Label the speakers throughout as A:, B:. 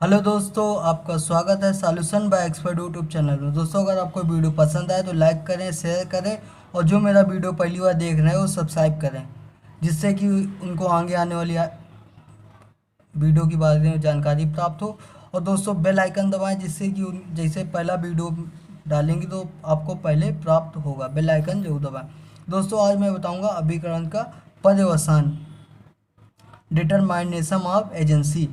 A: Hello दोस्तों, आपका स्वागत है solution bye expert YouTube channel में। दोस्तों, अगर आपको वीडियो पसंद आए तो लाइक करें, शेयर करें और जो मेरा वीडियो पहली बार देख रहे हैं वो सब्सक्राइब करें, जिससे कि उनको आगे आने वाली वीडियो के बारे में जानकारी प्राप्त हो। और दोस्तों, बेल आइकन दबाएं, जिससे कि जैसे पहला वीडियो डालेंगे तो आपको पहले प्राप्त होगा। बेल आइकन जरूर दबाएं। दोस्तों, आज मैं बताऊँगा अभिकरण का पर्यवसान, डिटरमाइनेशन ऑफ एजेंसी।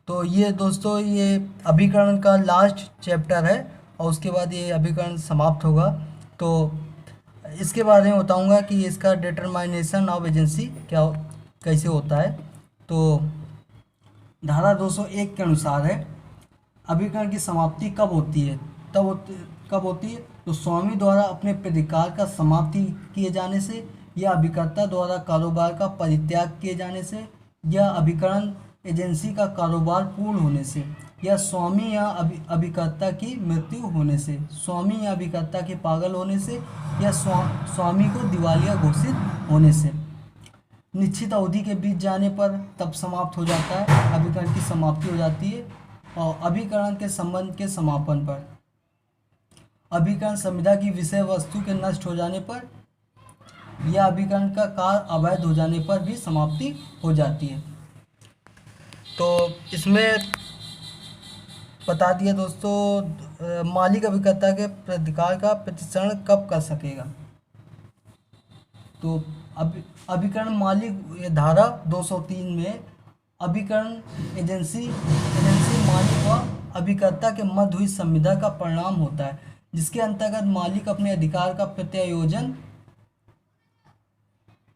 A: तो ये दोस्तों, ये अभिकरण का लास्ट चैप्टर है और उसके बाद ये अभिकरण समाप्त होगा। तो इसके बारे में बताऊंगा कि इसका डिटरमाइनेशन ऑफ एजेंसी क्या कैसे होता है। तो धारा 201 के अनुसार है, अभिकरण की समाप्ति कब होती है। कब होती है तो स्वामी द्वारा अपने प्राधिकार का समाप्ति किए जाने से, या अभिकर्ता द्वारा कारोबार का परित्याग किए जाने से, या अभिकरण एजेंसी का कारोबार पूर्ण होने से, या स्वामी या अभिकर्ता की मृत्यु होने से, स्वामी या अभिकर्ता के पागल होने से, या स्वामी को दिवालिया घोषित होने से। निश्चित अवधि के बीत जाने पर तब समाप्त हो जाता है, अभिकरण की समाप्ति हो जाती है। और अभिकरण के संबंध के समापन पर, अभिकरण संविदा की विषय वस्तु के नष्ट हो जाने पर, या अभिकरण का कार्य अवैध हो जाने पर भी समाप्ति हो जाती है। तो इसमें बता दिया दोस्तों, मालिक अभिकर्ता के प्राधिकार का प्रतिसरण कब कर सकेगा। तो अभिकरण मालिक, ये धारा 203 में अभिकरण एजेंसी मालिक व अभिकर्ता के मध्य हुई संविदा का परिणाम होता है, जिसके अंतर्गत मालिक अपने अधिकार का प्रत्यायोजन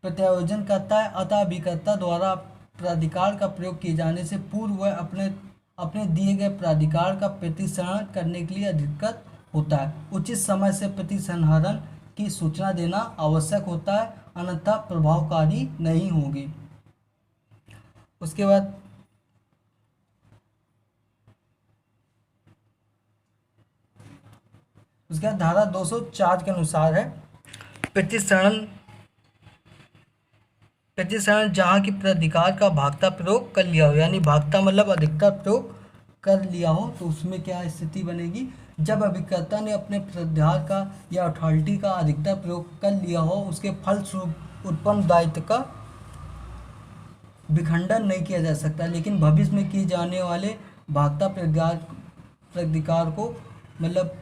A: करता है। अतः अभिकर्ता द्वारा प्राधिकार का प्रयोग किए जाने से पूर्व वह अपने दिए गए प्राधिकार का प्रतिसंहरण करने के लिए अधिकृत होता है। उचित समय से प्रतिसंहरण की सूचना देना आवश्यक होता है, अन्यथा प्रभावकारी नहीं होगी। उसके बाद धारा 204 के अनुसार है, प्रतिसंहरण जहाँ की प्राधिकार का भागता प्रयोग कर लिया हो, यानी भागता मतलब अधिकतर प्रयोग कर लिया हो, तो उसमें क्या स्थिति बनेगी। जब अभिकर्ता ने अपने प्राधिकार का या अथॉरिटी का अधिकतर प्रयोग कर लिया हो, उसके फलस्वरूप उत्पन्न दायित्व का विखंडन नहीं किया जा सकता, लेकिन भविष्य में किए जाने वाले भागता प्राधिकार को मतलब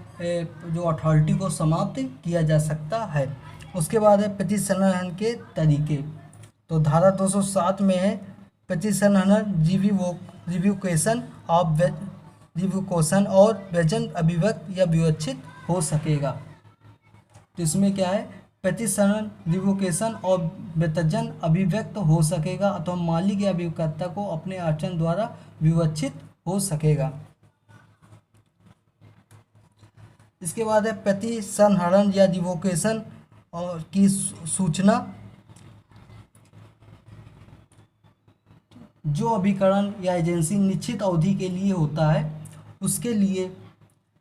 A: जो अथॉरिटी को समाप्त किया जा सकता है। उसके बाद है प्रतिसंहरण के तरीके। तो धारा 207 में है, प्रतिसंहरण रिवोकेशन ऑफ रिवोकेशन और व्यजन अभिव्यक्त या विवक्षित हो सकेगा। तो इसमें क्या है, प्रतिसंहरण रिवोकेशन और व्यतजन अभिव्यक्त हो सकेगा अथवा मालिक या अभिकर्ता को अपने आचरण द्वारा विवक्षित हो सकेगा। इसके बाद है प्रतिसंहरण या रिवोकेशन और की सूचना। जो अभिकरण या एजेंसी निश्चित अवधि के लिए होता है, उसके लिए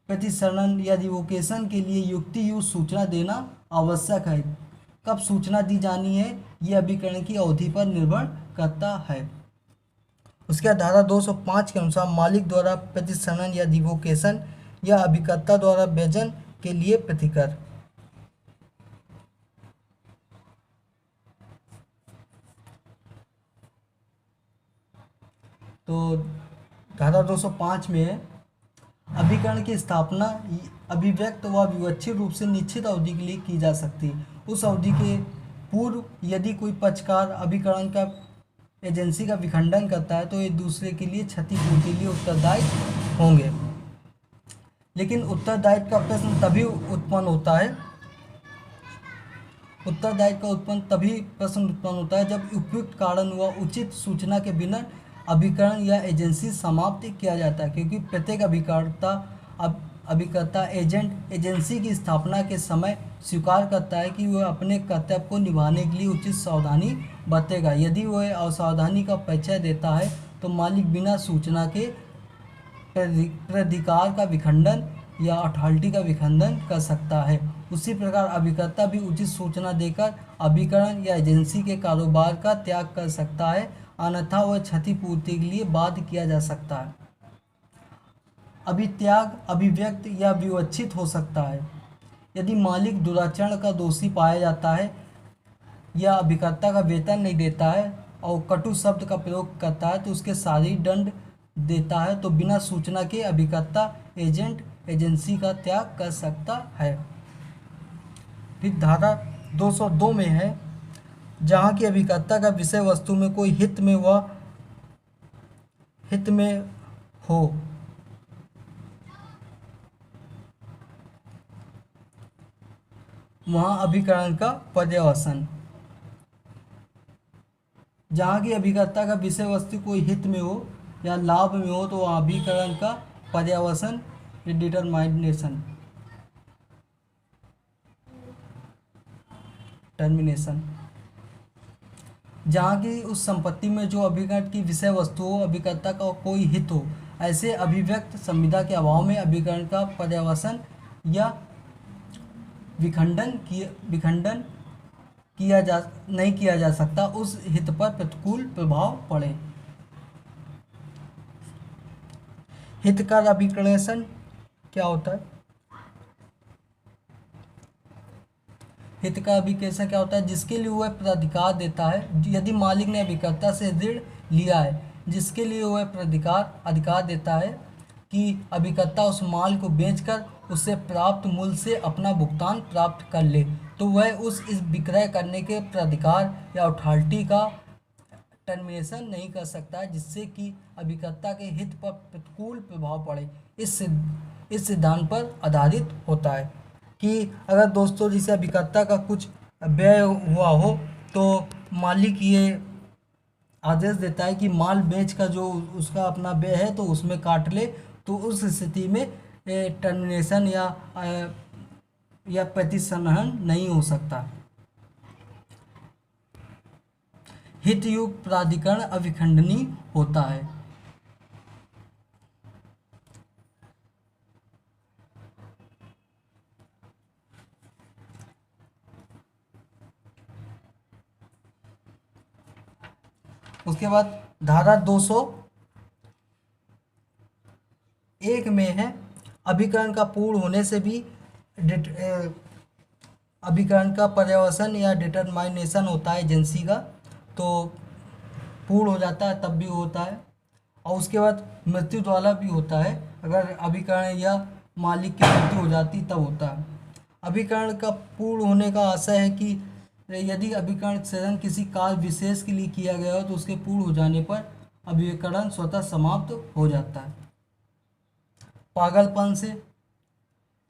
A: प्रतिसंहरण या रिवोकेशन के लिए युक्तियुक्त सूचना देना आवश्यक है। कब सूचना दी जानी है, यह अभिकरण की अवधि पर निर्भर करता है। उसके बाद धारा 205 के अनुसार मालिक द्वारा प्रतिसंहरण या रिवोकेशन या अभिकर्ता द्वारा व्यजन के लिए प्रतिकर। तो धारा 205 में है, अभिकरण की स्थापना अभिव्यक्त व विवक्षित रूप से निश्चित अवधि के लिए की जा सकती है। उस अवधि के पूर्व यदि कोई पक्षकार अभिकरण का एजेंसी का विखंडन करता है तो एक दूसरे के लिए क्षतिपूर्ति के लिए उत्तरदायी होंगे। लेकिन उत्तरदायित्व का प्रश्न तभी उत्पन्न होता है जब उपयुक्त कारण व उचित सूचना के बिना अभिकरण या एजेंसी समाप्त किया जाता है, क्योंकि प्रत्येक अभिकर्ता एजेंट एजेंसी की स्थापना के समय स्वीकार करता है कि वह अपने कर्तव्य को निभाने के लिए उचित सावधानी बरतेगा। यदि वह असावधानी का परिचय देता है तो मालिक बिना सूचना के प्राधिकार का विखंडन या अथॉरिटी का विखंडन कर सकता है। उसी प्रकार अभिकर्ता भी उचित सूचना देकर अभिकरण या एजेंसी के कारोबार का त्याग कर सकता है, अन्यथा वह क्षतिपूर्ति के लिए बाध्य किया जा सकता है। अभित्याग अभिव्यक्त या विवक्षित हो सकता है। यदि मालिक दुराचरण का दोषी पाया जाता है या अभिकर्ता का वेतन नहीं देता है और कटु शब्द का प्रयोग करता है तो उसके शारीरिक दंड देता है, तो बिना सूचना के अभिकर्ता एजेंट एजेंसी का त्याग कर सकता है। फिर धारा 202 में है, जहाँ की अभिकर्ता का विषय वस्तु में कोई हित में हो वहाँ अभिकरण का पर्यवसान। जहाँ की अभिकर्ता का विषय वस्तु कोई हित में हो या लाभ में हो तो वहाँ अभिकरण का पर्यवसान डिटरमाइनेशन टर्मिनेशन। जहाँ की उस संपत्ति में जो अभिकरण की विषय वस्तु हो अभिकर्ता का कोई हित हो, ऐसे अभिव्यक्त संविदा के अभाव में अभिकरण का पर्यवसान या विखंडन नहीं किया जा सकता, उस हित पर प्रतिकूल प्रभाव पड़े। हित का अभिकर्षण क्या होता है? हित का अभिकर्षण क्या होता है? जिसके लिए वह प्राधिकार देता है। यदि मालिक ने अभिकर्ता से ऋण लिया है जिसके लिए वह अधिकार देता है कि अभिकर्ता उस माल को बेचकर उससे प्राप्त मूल्य से अपना भुगतान प्राप्त कर ले, तो वह इस विक्रय करने के प्राधिकार या अथॉरिटी का टर्मिनेशन नहीं कर सकता है, जिससे कि अभिकर्ता के हित पर प्रतिकूल प्रभाव पड़े। इस सिद्धांत पर आधारित होता है कि अगर दोस्तों जैसे अभिकर्ता का कुछ व्यय हुआ हो तो मालिक ये आदेश देता है कि माल बेच कर जो उसका अपना व्यय है तो उसमें काट ले, तो उस स्थिति में टर्मिनेशन या प्रतिसंहरण नहीं हो सकता। हितयुक्त प्राधिकरण अविखंडनीय होता है। उसके बाद धारा 201 में है, अभिकरण का पूर्ण होने से भी अभिकरण का पर्यवसान या डिटरमाइनेशन होता है एजेंसी का, तो पूर्ण हो जाता है तब भी होता है। और उसके बाद मृत्यु द्वारा भी होता है, अगर अभिकरण या मालिक की मृत्यु हो जाती तब होता है। अभिकरण का पूर्ण होने का आशय है कि यदि अभिकरण सृजन किसी कार्य विशेष के लिए किया गया हो तो उसके पूर्ण हो जाने पर अभिकरण स्वतः समाप्त हो जाता है। पागलपन से,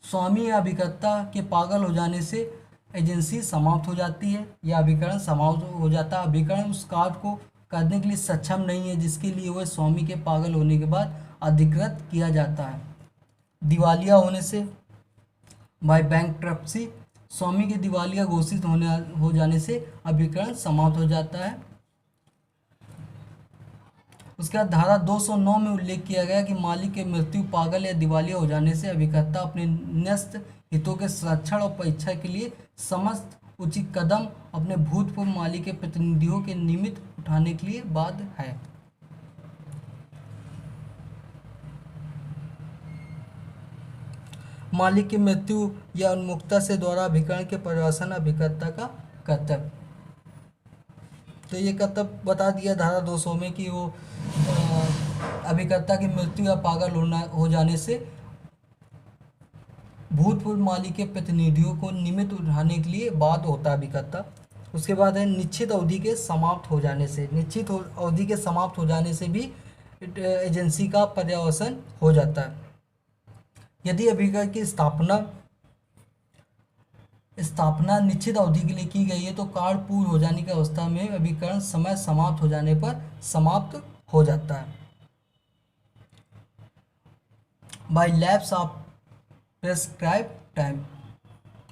A: स्वामी या अभिकर्ता के पागल हो जाने से एजेंसी समाप्त हो जाती है या अभिकरण समाप्त हो जाता है। अभिकरण उस कार्य को करने के लिए सक्षम नहीं है जिसके लिए वह स्वामी के पागल होने के बाद अधिकृत किया जाता है। दिवालिया होने से, बाय बैंकरप्सी, स्वामी के दिवालिया घोषित हो जाने से अभिकरण समाप्त हो जाता है। उसके बाद धारा 209 में उल्लेख किया गया कि मालिक के मृत्यु, पागल या दिवालिया हो जाने से अभिकर्ता अपने न्यस्त हितों के संरक्षण और परीक्षा के लिए समस्त उचित कदम अपने भूतपूर्व मालिक के प्रतिनिधियों के निमित्त उठाने के लिए बाध्य है। मालिक की मृत्यु या उन्मुक्ता से द्वारा अभिकरण के पर्यवसान अभिकर्ता का कर्तव्य। तो ये कर्तव्य बता दिया धारा 200 में कि वो अभिकर्ता की मृत्यु या पागल हो जाने से भूतपूर्व मालिक के प्रतिनिधियों को निमित्त उठाने के लिए बाध्य होता है अभिकर्ता। उसके बाद है निश्चित अवधि के समाप्त हो जाने से। निश्चित अवधि के समाप्त हो जाने से भी एजेंसी का पर्यवसान हो जाता है। यदि अभिकरण की स्थापना निश्चित अवधि के लिए की गई है तो कार्य पूर्ण हो जाने की अवस्था में अभिकरण समय समाप्त हो जाने पर समाप्त हो जाता है। By lapse of prescribe time,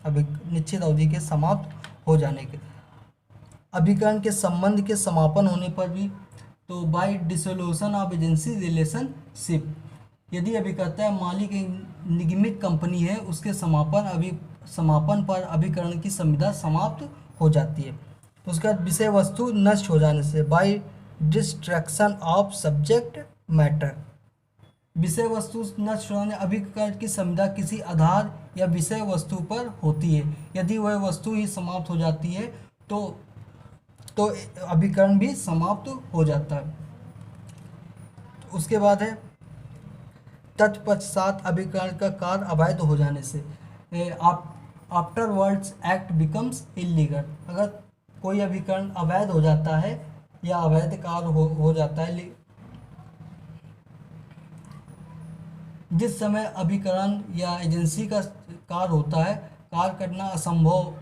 A: अभी निश्चित अवधि के समाप्त हो जाने के अभिकरण के संबंध के समापन होने पर भी, तो bye dissolution of agency relationship, यदि अभिकर्ता या मालिक एक निगमित कंपनी है उसके समापन पर अभिकरण की संविदा समाप्त हो जाती है। उसके बाद विषय वस्तु नष्ट हो जाने से, by destruction of subject matter, विषय वस्तु नष्ट होने अभिकरण की संविदा किसी आधार या विषय वस्तु पर होती है। यदि वह वस्तु ही समाप्त हो जाती है तो अभिकरण भी समाप्त हो जाता है। उसके बाद है तत्पश्चात अभिकरण का कार्य अवैध हो जाने से। After words act becomes illegal. अगर कोई अभिकरण अवैध हो जाता है या अवैध कार्य हो जाता है, जिस समय अभिकरण या एजेंसी का कार्य होता है, कार्य करना असंभव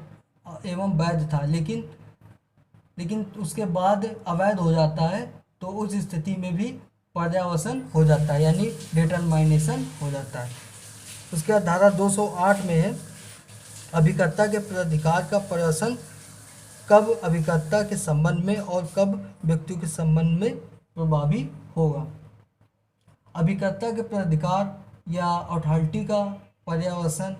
A: एवं वैध था, लेकिन उसके बाद अवैध हो जाता है, तो उस स्थिति में भी पर्यावसन हो जाता है, यानी डिटरमाइनेशन हो जाता है। उसके बाद धारा 208 में है अभिकर्ता के प्राधिकार का पर्यवसन कब अभिकर्ता के संबंध में और कब व्यक्तियों के संबंध में प्रभावी होगा। अभिकर्ता के प्राधिकार या अथॉरिटी का पर्यावसन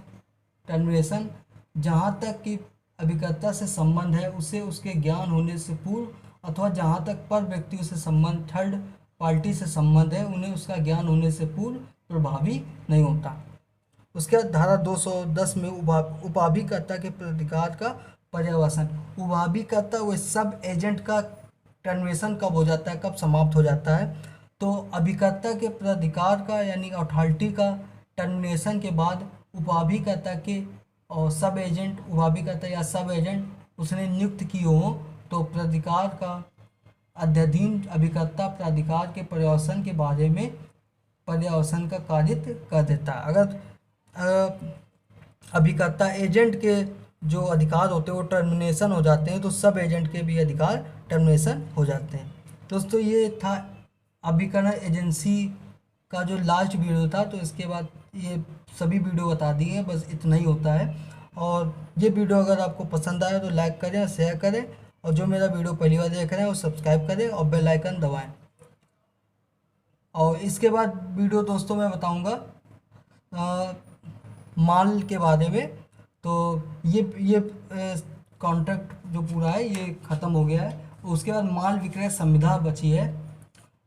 A: टर्मिनेशन जहाँ तक कि अभिकर्ता से संबंध है उसे उसके ज्ञान होने से पूर्व अथवा जहाँ तक पर व्यक्तियों से संबंध थर्ड पार्टी से संबंध है उन्हें उसका ज्ञान होने से पूर्व प्रभावी नहीं होता। उसके बाद धारा 210 में उपाभिकर्ता के प्राधिकार का पर्यावसन। उपाभिकर्ता व सब एजेंट का टर्मिनेशन कब हो जाता है, कब समाप्त हो जाता है, तो अभिकर्ता के प्राधिकार का यानी अथॉरिटी का टर्मिनेशन के बाद उपाभिकर्ता के और सब एजेंट उपाभिकर्ता या सब एजेंट उसने नियुक्त किए हो तो प्राधिकार का अध्ययन अभिकर्ता प्राधिकार के पर्यावसन के बारे में पर्यावसन का कार्य कर देता है। अगर अभिकर्ता एजेंट के जो अधिकार होते हैं वो टर्मिनेशन हो जाते हैं तो सब एजेंट के भी अधिकार टर्मिनेशन हो जाते हैं। दोस्तों ये था अभिकरण एजेंसी का जो लास्ट वीडियो था, तो इसके बाद ये सभी वीडियो बता दिए, बस इतना ही होता है। और ये वीडियो अगर आपको पसंद आए तो लाइक करें और शेयर करें, और जो मेरा वीडियो पहली बार देख रहे हैं वो सब्सक्राइब करें और बेल आइकन दबाएं। और इसके बाद वीडियो दोस्तों मैं बताऊंगा माल के बारे में। तो ये कॉन्ट्रैक्ट जो पूरा है ये ख़त्म हो गया है। उसके बाद माल विक्रय संविधा बची है,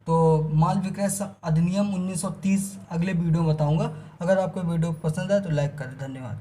A: तो माल विक्रय अधिनियम 1930 अगले वीडियो में बताऊंगा। अगर आपको वीडियो पसंद आए तो लाइक करें। धन्यवाद।